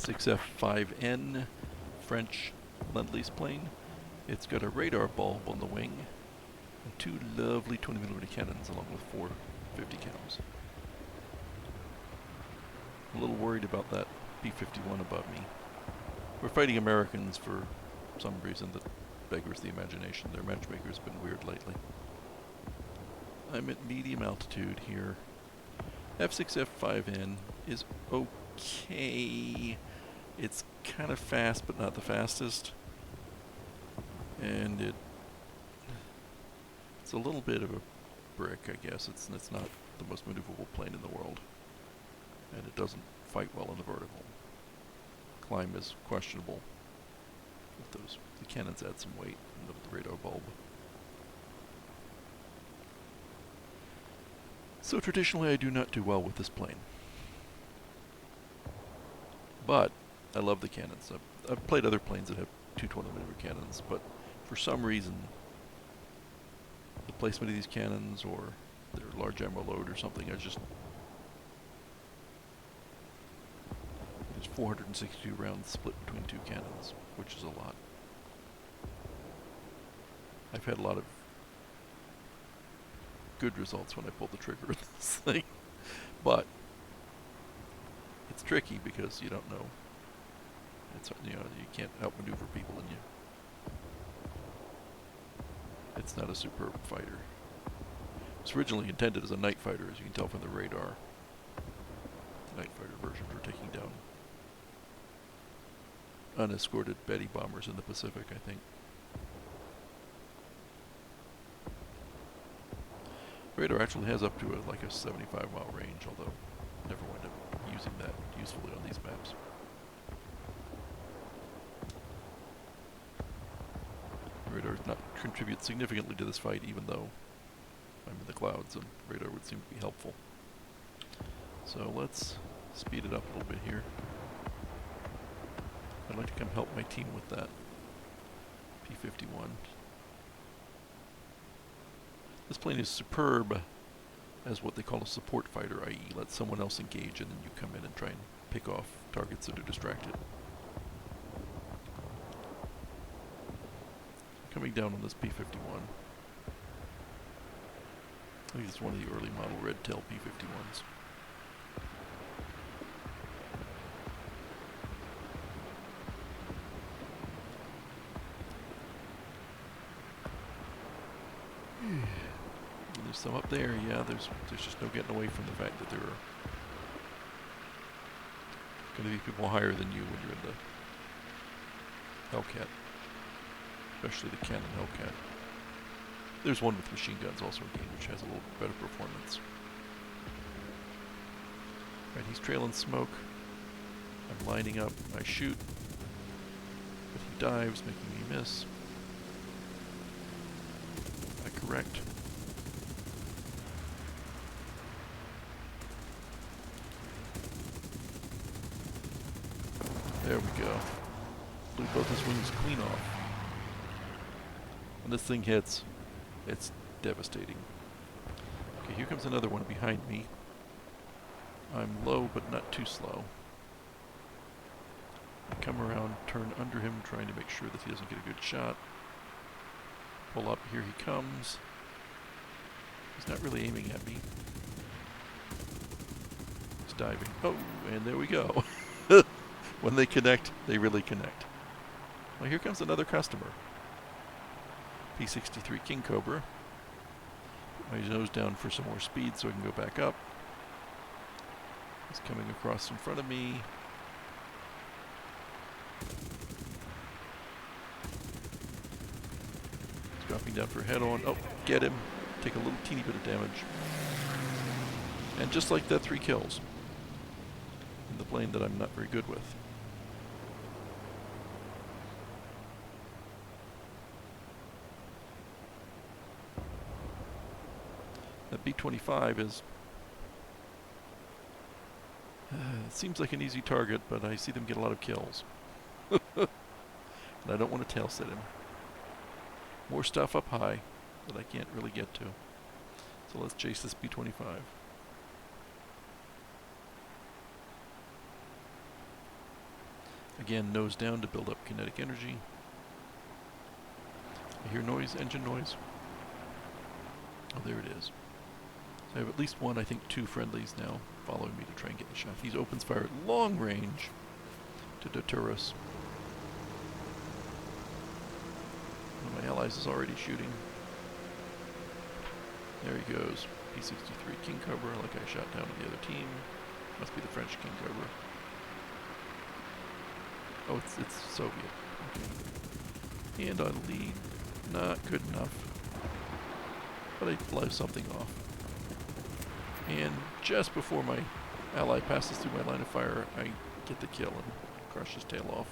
F6F5N French Lend-Lease plane. It's got a radar bulb on the wing and two lovely 20mm cannons along with four 50 cals. A little worried about that P-51 above me. We're fighting Americans for some reason that beggars the imagination. Their matchmaker's been weird lately. I'm at medium altitude here. F6F5N is okay. It's kind of fast, but not the fastest. And it's a little bit of a brick, I guess. It's not the most maneuverable plane in the world. And it doesn't fight well in the vertical. Climb is questionable. With the cannons add some weight and the radar bulb. So traditionally I do not do well with this plane. But I love the cannons. I've played other planes that have 220mm cannons, but for some reason the placement of these cannons or their large ammo load or something, there's 462 rounds split between two cannons, which is a lot. I've had a lot of good results when I pulled the trigger of this thing, but it's tricky because you don't know. It's, you can't outmaneuver people, and it's not a superb fighter. It's originally intended as a night fighter, as you can tell from the radar. The night fighter versions were taking down unescorted Betty bombers in the Pacific, I think. Radar actually has up to like a 75-mile range, although never wind up using that usefully on these maps. Radar does not contribute significantly to this fight, even though I'm in the clouds and radar would seem to be helpful. So let's speed it up a little bit here. I'd like to come help my team with that P-51. This plane is superb as what they call a support fighter, i.e. let someone else engage and then you come in and try and pick off targets that are distracted. Coming down on this P-51. I think it's one of the early model red tail P-51s. There's some up there, yeah, there's just no getting away from the fact that there are going to be people higher than you when you're in the Hellcat. Especially the Canon Hellcat. There's one with machine guns also in game, which has a little better performance. Right, he's trailing smoke. I'm lining up, I shoot. But he dives, making me miss. I correct. There we go. Blew both his wings clean off. When this thing hits, it's devastating. Okay, here comes another one behind me. I'm low, but not too slow. I come around, turn under him, trying to make sure that he doesn't get a good shot. Pull up, here he comes. He's not really aiming at me. He's diving. Oh, and there we go. When they connect, they really connect. Well, here comes another customer. P-63 King Cobra. Put my nose down for some more speed so I can go back up. He's coming across in front of me. He's dropping down for a head-on. Oh, get him. Take a little teeny bit of damage. And just like that, 3 kills. In the plane that I'm not very good with. That B-25 is... it seems like an easy target, but I see them get a lot of kills. And I don't want to tail set him. More stuff up high that I can't really get to. So let's chase this B-25. Again, nose down to build up kinetic energy. I hear noise, engine noise. Oh, there it is. So I have at least one, I think 2 friendlies now following me to try and get the shot. He opens fire at long range to deter us. One of my allies is already shooting. There he goes. P-63 King Cobra, like I shot down to the other team. Must be the French King Cobra. Oh, it's Soviet. Okay. And on lead, not good enough. But I blow something off. And just before my ally passes through my line of fire, I get the kill and crush his tail off.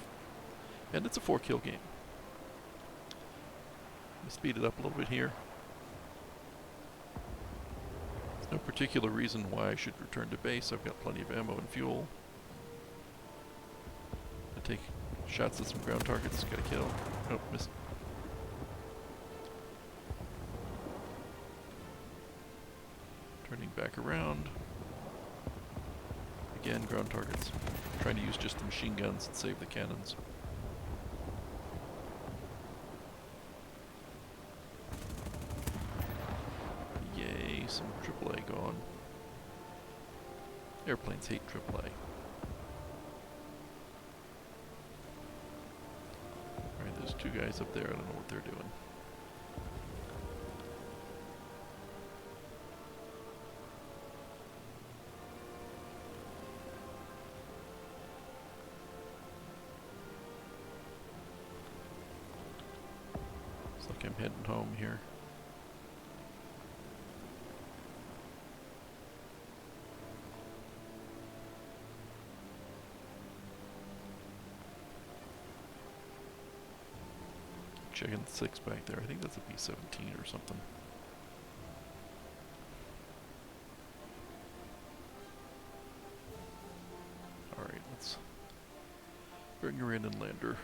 And it's a 4-kill game. Let me speed it up a little bit here. There's no particular reason why I should return to base. I've got plenty of ammo and fuel. I take shots at some ground targets, get a kill. Nope, missed. Turning back around. Again, ground targets. Trying to use just the machine guns and save the cannons. Yay, some AAA gone. Airplanes hate AAA. Alright, there's 2 guys up there, I don't know what they're doing. Looks like I'm heading home here. Checking the 6 back there. I think that's a B-17 or something. Alright, let's bring her in and land her.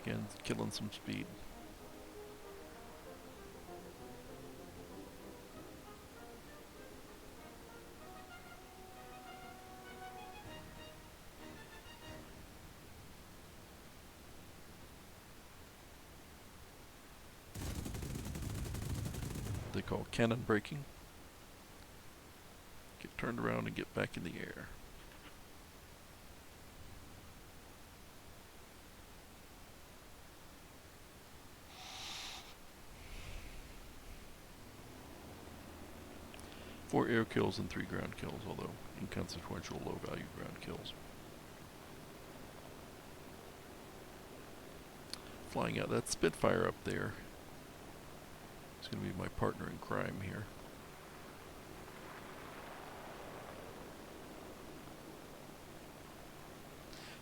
Again, killing some speed. They call cannon braking. Get turned around and get back in the air. Four air kills and 3 ground kills, although inconsequential low-value ground kills. Flying out that Spitfire up there. It's going to be my partner in crime here.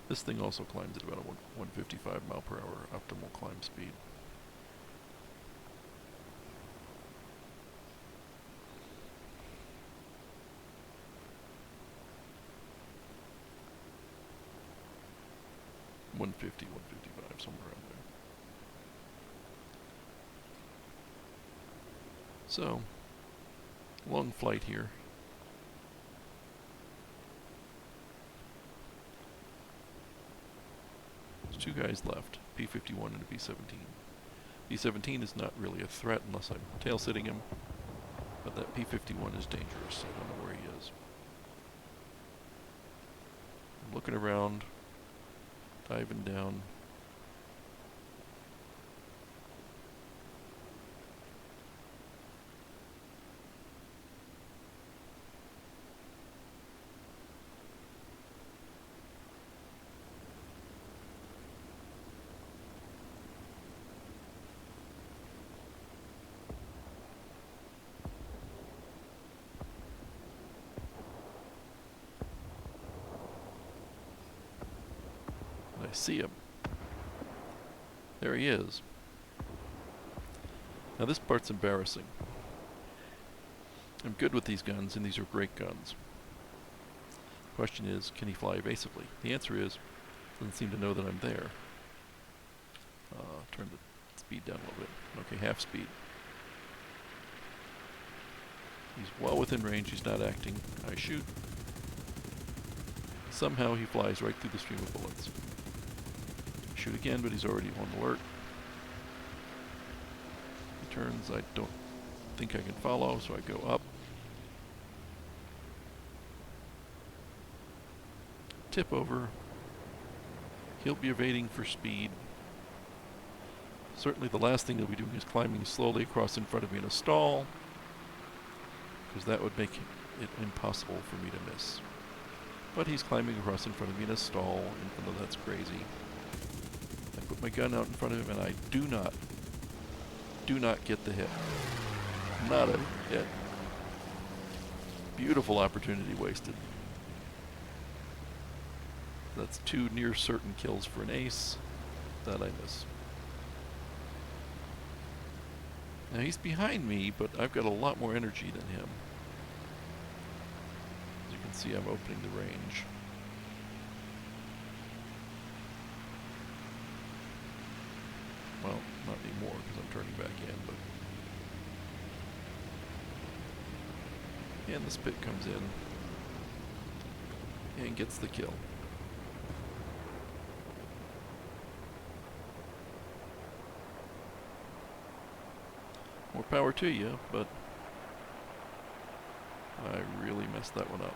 This thing also climbs at about a 155 mile per hour optimal climb speed. $150, $155, somewhere around there. So, long flight here. There's 2 guys left, P-51 and a B-17. B-17 is not really a threat unless I'm tail sitting him, but that P-51 is dangerous. I don't know where he is. I'm looking around, diving down. I see him. There he is. Now this part's embarrassing. I'm good with these guns, and these are great guns. The question is, can he fly evasively? The answer is, doesn't seem to know that I'm there. Turn the speed down a little bit. Okay, half speed. He's well within range, he's not acting. I shoot. Somehow he flies right through the stream of bullets. Shoot again, but he's already on alert. He turns, I don't think I can follow, so I go up. Tip over. He'll be evading for speed. Certainly the last thing he'll be doing is climbing slowly across in front of me in a stall, because that would make it impossible for me to miss. But he's climbing across in front of me in a stall, even though that's crazy. I put my gun out in front of him and I do not get the hit. Not a hit. Beautiful opportunity wasted. That's 2 near certain kills for an ace that I miss. Now he's behind me, but I've got a lot more energy than him. As you can see, I'm opening the range. Well, not anymore because I'm turning back in, but... And the Spit comes in and gets the kill. More power to you, but I really messed that one up.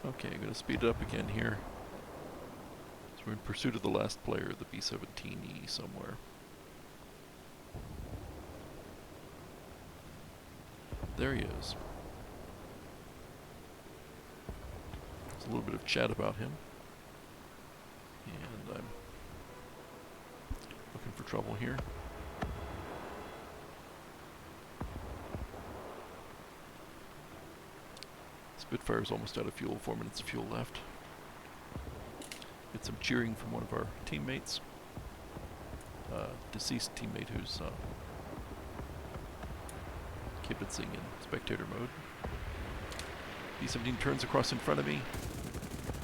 Okay, I'm going to speed it up again here. So we're in pursuit of the last player, the B-17E somewhere. There he is. There's a little bit of chat about him. And I'm looking for trouble here. Spitfire's almost out of fuel, 4 minutes of fuel left. Get some cheering from one of our teammates. Deceased teammate who's kibitzing in spectator mode. B-17 turns across in front of me.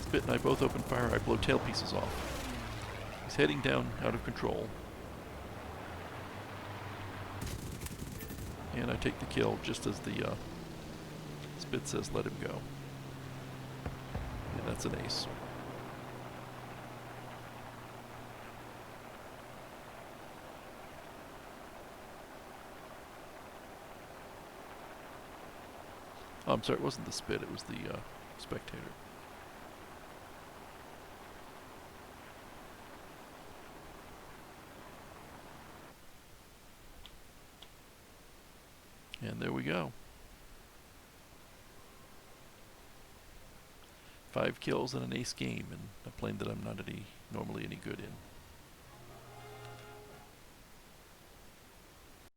Spit and I both open fire. I blow tail pieces off. He's heading down, out of control. And I take the kill just as the Spit says let him go. And that's an ace. Oh, I'm sorry, it wasn't the Spit, it was the spectator. And there we go. 5 kills and an ace game, and a plane that I'm not normally any good in.